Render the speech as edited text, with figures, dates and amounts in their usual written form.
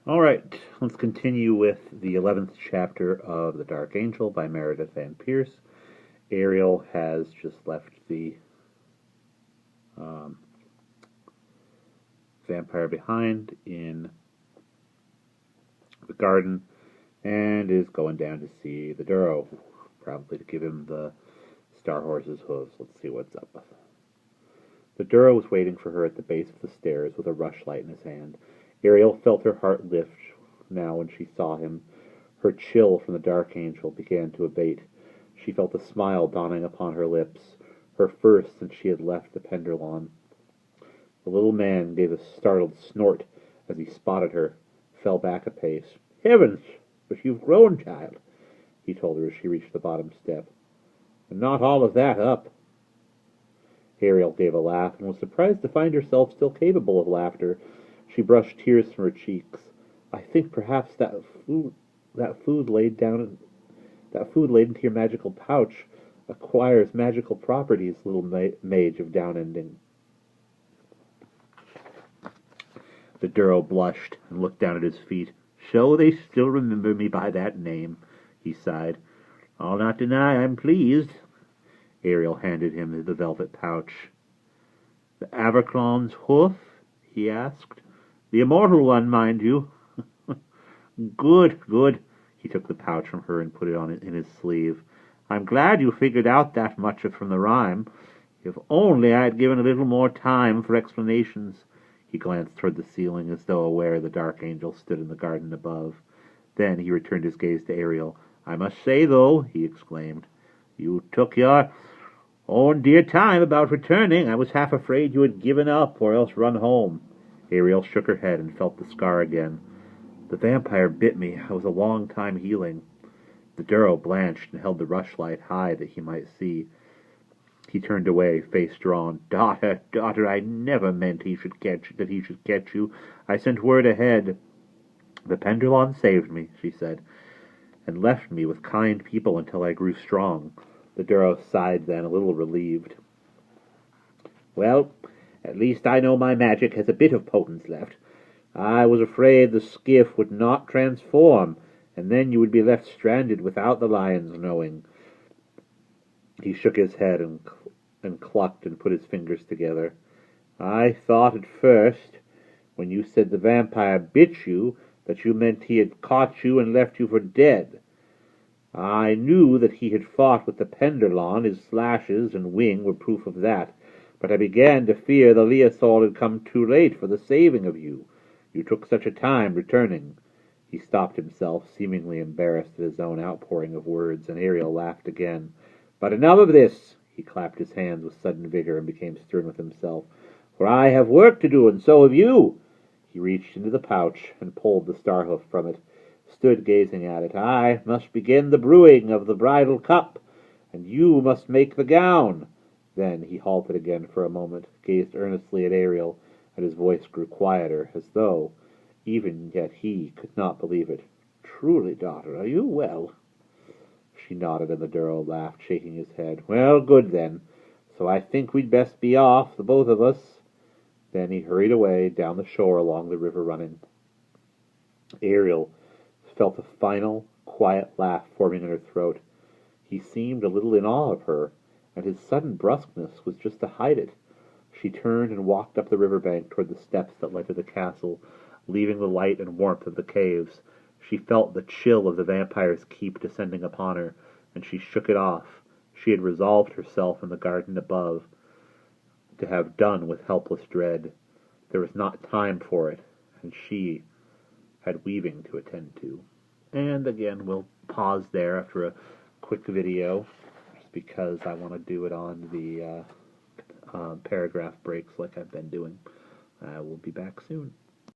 Alright, let's continue with the 11th chapter of The Darkangel by Meredith and Pierce. Ariel has just left the um, vampire behind in the garden and is going down to see the Duro, probably to give him the Star Horse's hooves. Let's see what's up. The Duro was waiting for her at the base of the stairs with a rushlight in his hand. Ariel felt her heart lift now when she saw him. Her chill from the Darkangel began to abate. She felt a smile dawning upon her lips, her first since she had left the Penderlawn. The little man gave a startled snort as he spotted her, fell back a pace. "Heavens, but you've grown, child," he told her as she reached the bottom step. "And not all of that up." Ariel gave a laugh, and was surprised to find herself still capable of laughter. She brushed tears from her cheeks. "I think perhaps that food laid into your magical pouch acquires magical properties, little mage of downending." The Duro blushed and looked down at his feet. "So they still remember me by that name," he sighed. "I'll not deny I'm pleased." Ariel handed him the velvet pouch. "The Abercron's hoof?" he asked. "The immortal one, mind you." "Good, good." He took the pouch from her and put it on in his sleeve. "I'm glad you figured out that much from the rhyme. If only I had given a little more time for explanations." He glanced toward the ceiling as though aware the Darkangel stood in the garden above. Then he returned his gaze to Ariel. "I must say, though," he exclaimed, "you took your own dear time about returning. I was half afraid you had given up or else run home." Ariel shook her head and felt the scar again. "The vampire bit me. I was a long time healing." The Duro blanched and held the rushlight high that he might see. He turned away, face drawn. Daughter, I never meant he should catch you. I sent word ahead." "The Penderlawn saved me," she said, "and left me with kind people until I grew strong." The Duro sighed then, a little relieved. "Well, at least I know my magic has a bit of potence left. I was afraid the skiff would not transform, and then you would be left stranded without the lions knowing." He shook his head and clucked and put his fingers together. "I thought at first, when you said the vampire bit you, that you meant he had caught you and left you for dead. I knew that he had fought with the Penderlawn. His slashes and wing were proof of that. But I began to fear the Liathol had come too late for the saving of you. You took such a time returning." He stopped himself, seemingly embarrassed at his own outpouring of words, and Ariel laughed again. "But enough of this." He clapped his hands with sudden vigor and became stern with himself. "For I have work to do, and so have you." He reached into the pouch and pulled the star hoof from it, stood gazing at it. "I must begin the brewing of the bridal cup, and you must make the gown." Then he halted again for a moment, gazed earnestly at Ariel, and his voice grew quieter, as though even yet he could not believe it. "Truly, daughter, are you well?" She nodded, and the Duro laughed, shaking his head. "Well, good then. So I think we'd best be off, the both of us." Then he hurried away, down the shore along the river running. Ariel felt a final, quiet laugh forming in her throat. He seemed a little in awe of her, and his sudden brusqueness was just to hide it. She turned and walked up the river bank toward the steps that led to the castle, leaving the light and warmth of the caves. She felt the chill of the vampire's keep descending upon her, and she shook it off. She had resolved herself in the garden above to have done with helpless dread. There was not time for it, and she had weaving to attend to. And again, we'll pause there after a quick video, just because I want to do it on the paragraph breaks like I've been doing. We'll be back soon.